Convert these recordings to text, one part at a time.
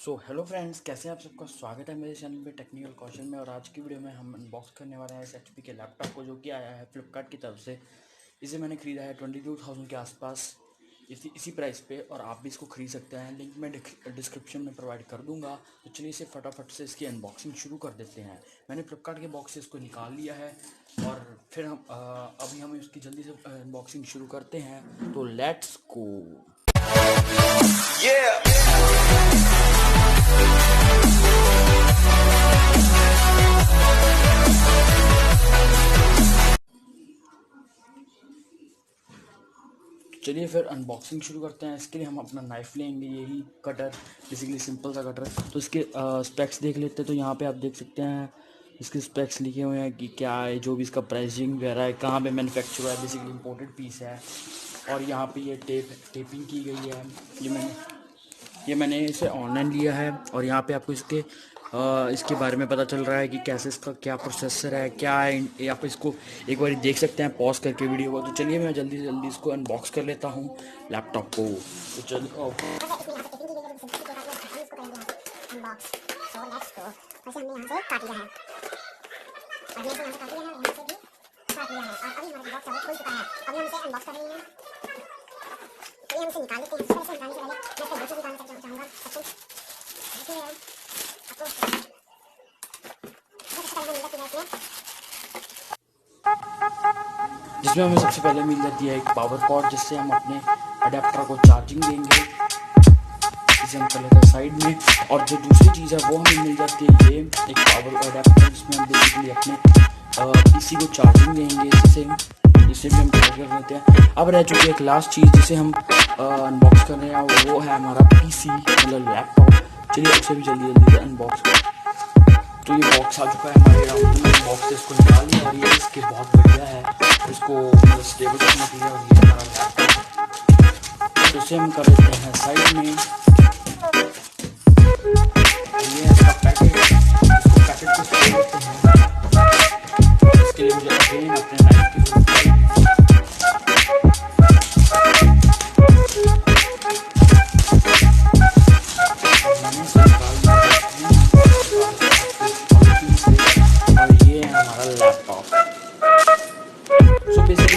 Hello friends, कैसे हैं आप? सबका स्वागत है मेरे चैनल पे टेक्निकल क्वेश्चन में। और आज की वीडियो में हम अनबॉक्स करने वाले हैं इस एचपी के लैपटॉप को, जो कि आया है फ्लिपकार्ट की तरफ से। इसे मैंने ख़रीदा है 22,000 के आसपास, इसी प्राइस पे। और आप भी इसको ख़रीद सकते हैं, लिंक मैं डिस्क्रिप्शन में प्रोवाइड कर दूंगा। तो चलिए इसे फटाफट से इसकी अनबॉक्सिंग शुरू कर देते हैं। मैंने फ्लिपकार्ट के बॉक्स से इसको निकाल लिया है और फिर अभी हम इसकी जल्दी से अनबॉक्सिंग शुरू करते हैं। तो लेट्स गो। चलिए फिर अनबॉक्सिंग शुरू करते हैं। इसके लिए हम अपना नाइफ़ लेंगे, यही कटर, बेसिकली सिंपल सा कटर। तो इसके स्पेक्स देख लेते हैं। तो यहाँ पे आप देख सकते हैं इसके स्पेक्स लिखे हुए हैं कि क्या है, जो भी इसका प्राइसिंग वगैरह है, कहाँ पे मैन्युफैक्चर हुआ है, बेसिकली इंपोर्टेड पीस है। और यहाँ पे ये टेपिंग की गई है। ये मैंने इसे ऑनलाइन लिया है। और यहाँ पे आपको इसके बारे में पता चल रहा है कि कैसे इसका क्या प्रोसेसर है, क्या है। आप इसको एक बार देख सकते हैं पॉज करके वीडियो को। तो चलिए मैं जल्दी से जल्दी इसको अनबॉक्स कर लेता हूँ लैपटॉप को। तो जिसमें हमें सबसे पहले मिल जाती है एक पावर कॉर्ड, जिससे हम अपने अडेप्टर को चार्जिंग देंगे। इसे हम कर लेते हैं साइड में। और जो दूसरी चीज़ है वो हमें मिल जाती है ये एक पावर अडेप्टर, जिसमें हम बेसिकली अपने पीसी को चार्जिंग देंगे। इसे भी हम चार्ज कर लेते हैं। अब रह चुकी है एक लास्ट चीज़ जिसे हम अनबॉक्स कर रहे हैं, वो है हमारा पीसी, मतलब लैपटॉप। चलिए उसे भी जल्दी जल्दी से अनबॉक्स करें। तो ये बॉक्स आ चुका है हमारे राउंड में। बॉक्स से इसको निकाल लिया और ये इसके बहुत बढ़िया है इसको मतलब स्टेबल करने के लिए। और ये हमारा लैपटॉप, तो इसे हम कर लेते हैं साइड में। ये इसका पैकेट, इसको पैकेट को खोल लेते हैं। इसके लिए मुझे अगेन अपने नाइफ की जरूरत है।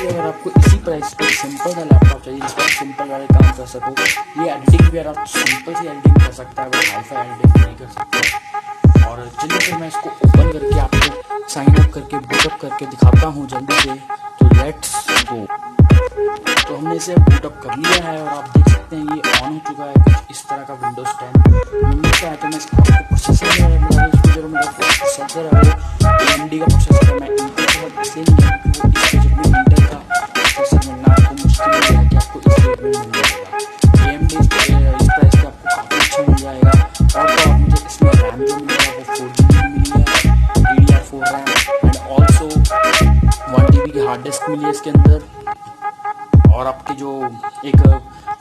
अगर आपको इसी प्राइस पे सिंपल सा लैपटॉप चाहिए जिसमें सिंपल वाले काम कर सको, ये एडिटिंग भी आप सिंपल सी एडिटिंग कर सकता है, बट हाई-फाई एडिटिंग नहीं कर सकता। और चलिए फिर मैं इसको ओपन करके आपको साइन अप करके बूटअप करके दिखाता हूँ जल्दी से। तो लेट्स गो। तो हमने इसे बूटअप कर लिया है और आप देख सकते हैं ये ऑन हो चुका है, कुछ इस तरह का विंडोज 10 का है। तो मैं इसको प्रोसेसर में मेरा प्रोसेसर है वो AMD का प्रोसेसर है। मैं इंटेल का इसलिए नहीं है क्योंकि वो इस बजट में इंटेल का प्रोसेसर मिलना आपको मुश्किल है कि आपको इस रेट में मिल जाएगा। AMD इस प्राइस पे आपको काफ़ी अच्छा मिल जाएगा। और तो और मुझे इसमें रैम जो मिलेगा वो 4GB मिली है, DDR4 RAM. And also 1TB की हार्ड डिस्क मिली है इसके अंदर। और आपके जो एक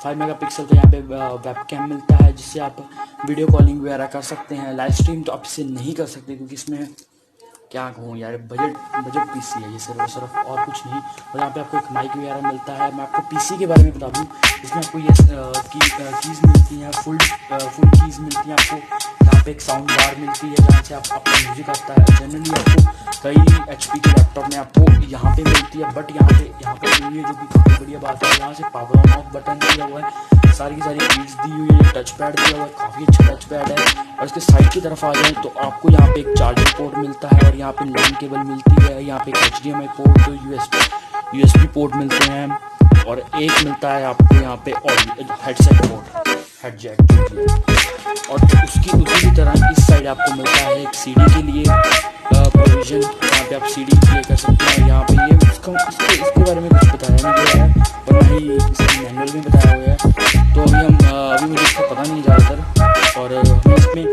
5 मेगापिक्सल का यहाँ पे वेबकैम मिलता है, जिससे आप वीडियो कॉलिंग वगैरह कर सकते हैं। लाइव स्ट्रीम तो आप इससे नहीं कर सकते क्योंकि इसमें क्या कहूँ यार, बजट पीसी है ये सिर्फ और कुछ नहीं। और यहाँ पे आपको एक माइक वगैरह मिलता है। मैं आपको पीसी के बारे में बता दूँ, इसमें आपको ये कीज़ मिलती हैं, फुल कीज़ मिलती हैं आपको। यहाँ पे एक साउंड बार मिलती है जहाँ से आपका म्यूज़िक आता है। जनरली आपको कई एचपी के लैपटॉप में आपको यहाँ पे मिलती है, बट यहाँ पे नहीं है, जो कि काफ़ी बढ़िया बात है। यहाँ से पावर ऑन ऑफ बटन दिया हुआ है, सारी की सारी कीज दी हुई है, टच पैड दिया हुआ है, काफ़ी अच्छा टच पैड है। और इसके साइड की तरफ आ जाए तो आपको यहाँ पे एक चार्जिंग पोर्ट मिलता है और यहाँ पे लैन केबल मिलती है। यहाँ पे एक HDMI पोर्ट, तो USB पोर्ट मिलते हैं। और एक मिलता है आपको यहाँ पे और हेडसेट पोर्ट, हेड जैक जो है। और उसकी उसी तरह इस साइड आपको मिलता है एक CD के लिए प्रोविज़न, यहाँ पे आप CD प्ले कर सकते हैं। यहाँ पे ये इसके बारे में कुछ बताया नहीं गया है और ना ही इसके मैनुअल में बताया हुआ है। तो अभी मुझे इसका पता नहीं ज़्यादातर। और हमें इसमें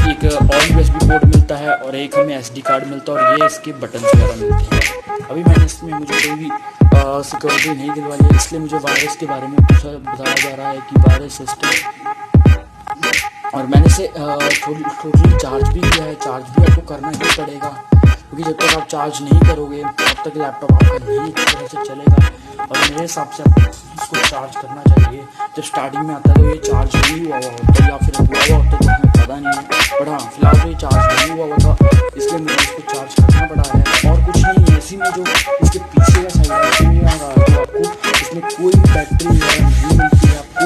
एक और USB पोर्ट मिलता है और एक हमें SD कार्ड मिलता है। और ये इसके बटन वगैरह मिलते हैं। अभी मैंने इसमें मुझे कोई भी सिक्योरिटी नहीं दिलवाई है, इसलिए मुझे वायरस के बारे में बताया जा रहा है कि वायरस सिस्टम। और मैंने इसे टोटली चार्ज भी किया है। चार्ज भी आपको करना ही पड़ेगा क्योंकि जब तक आप चार्ज नहीं करोगे तब तक लैपटॉप आपका नहीं अच्छी तरह से चलेगा। और मेरे हिसाब से आपको इसको चार्ज करना चाहिए। जब स्टार्टिंग में आता है तो ये चार्ज नहीं हुआ होता या फिर हुआ होता तो हमें पता नहीं है, बट हाँ फिलहाल तो ये चार्ज नहीं हुआ था, इसलिए मुझे इसको चार्ज करना पड़ा है। और कुछ नहीं है, इसी में जो इसके पीछे का साइड है इसमें आ रहा है, तो आपको इसमें कोई भी बैटरी नहीं मिलती है आपको।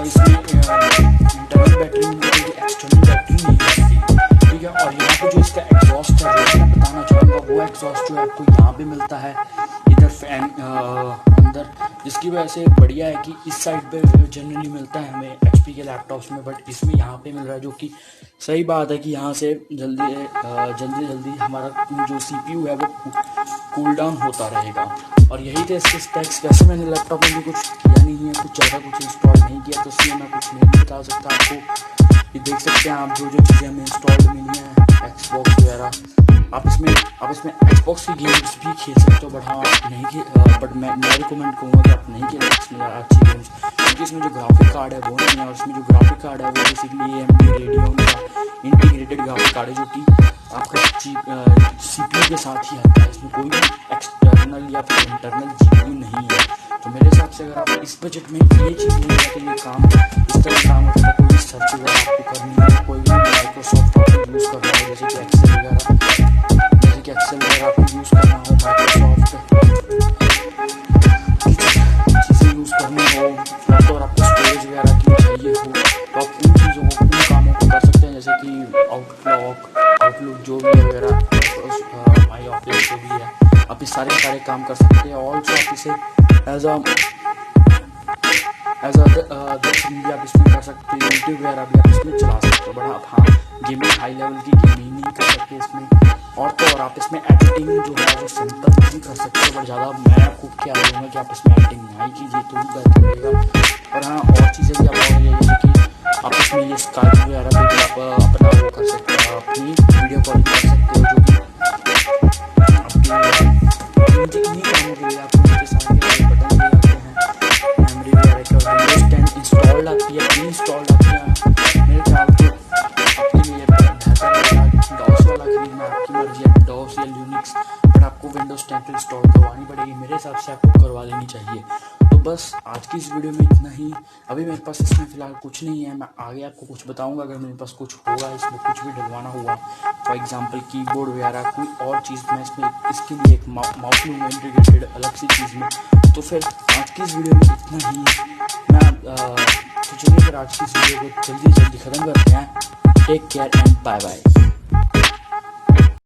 इसमें इंटरनल बैटरी मिलती है, एक्सटर्नल बैटरी नहीं मिलती, ठीक है। और यहाँ पे जो इसका एग्जॉस्ट है वो मैं बताना चाहूँगा, वो एग्जॉस्ट जो है आपको यहाँ पे मिलता है इधर फैन अंदर, जिसकी वजह से बढ़िया है कि इस साइड पे जनरली मिलता है हमें एचपी के लैपटॉप्स में, बट इसमें यहाँ पे मिल रहा है, जो कि सही बात है कि यहाँ से जल्दी हमारा जो सीपीयू है वो कूल डाउन होता रहेगा। और यही थे इसके स्पेक्स। वैसे मैंने लैपटॉप में भी कुछ किया नहीं है, कुछ ज़्यादा कुछ इंस्टॉल नहीं किया, तो इसलिए मैं कुछ नहीं बता सकता आपको। ये देख सकते हैं आप जो चीज़ें हमें इंस्टॉल्ड मिली हैं, एक्सबॉक्स वगैरह, आप इसमें एक्सबॉक्स की गेम्स भी खेल सकते हो, बट हाँ आप नहीं बट मैं रिकमेंड करूँगा कि आप नहीं खेलें इसमें अच्छी गेम्स, क्योंकि इसमें जो ग्राफिक कार्ड है वो नहीं है। और इसमें जो ग्राफिक कार्ड है वो बेसिकली AMD रेडियन का इंटीग्रेटेड ग्राफिक कार्ड है, जो कि आपका CPU के साथ ही आता है। इसमें कोई भी एक्सटर्नल या फिर इंटरनल GPU नहीं है। तो मेरे हिसाब से अगर आप इस बजट में ये चीज़ नहीं है तो ये काम इस तरह काम होता है, कोई भी सर्च वगैरह आपको करनी है, कोई भी माइक्रोसॉफ्ट आपको यूज़ करना है, जैसे कि एक्सेल वगैरह आपको यूज़ करना हो, माइक्रोसॉफ्ट चीज़ें यूज़ करनी हो, तो और आपको स्टोरेज वगैरह की चाहिए हो, तो आप उन चीज़ों को उन कामों को कर सकते हैं, जैसे कि आउटलुक जो भी है वगैरह, माई ऑफिस जो भी है, आप इस सारे काम कर सकते हैं। ऑल्सो आप इसे एज थिंग भी आप इसमें कर सकते हैं, यूट्यूब वगैरह भी आप इसमें चला सकते हो, बट आप हाँ गेमिंग हाई लेवल की गेमिंग नहीं कर सकते इसमें। और तो और आप इसमें एडिटिंग जो है वो सिंपल नहीं कर सकते हो, बट ज़्यादा मैं आपको क्या बोलूँगा कि आप इसमें एडिटिंग नहीं कीजिए तो ही बेहतर रहेगा। और हाँ और चीज़ें भी आप और जैसे कि आप इसमें ये स्काइप वगैरह पे भी आप अपना वो कर सकते हो, अपनी वीडियो कॉलिंग कर सकते हो, जो कि इन्हीं कामों के लिए आपको नीचे सामने बटन दिए जाते हैं। मेमोरी वगैरह का विंडोज 10 इंस्टॉल्ड आती है, प्री इंस्टॉल्ड आती है, मेरे ख्याल से आपके लिए बेहतर रहेगा। डॉस वाला खरीदना आपकी मर्जी है, डॉस या ल्यूनिक्स, बट आपको विंडोज 10 तो इंस्टॉल करवानी पड़ेगी, मेरे हिसाब से आपको करवा लेनी चाहिए। तो बस आज की इस वीडियो में इतना ही। अभी मेरे पास इसमें फ़िलहाल कुछ नहीं है, मैं आगे आपको कुछ बताऊंगा अगर मेरे पास कुछ होगा, इसमें कुछ भी डलवाना हुआ, फॉर एग्जांपल कीबोर्ड वगैरह कोई और चीज़, मैं इसमें इसके लिए एक माउस लूँगा इंटीग्रेटेड अलग सी चीज़ में। तो फिर आज की इस वीडियो में इतना ही। मैं तो चलिए फिर आज की इस वीडियो को जल्दी ख़त्म करते हैं। Take care and bye bye.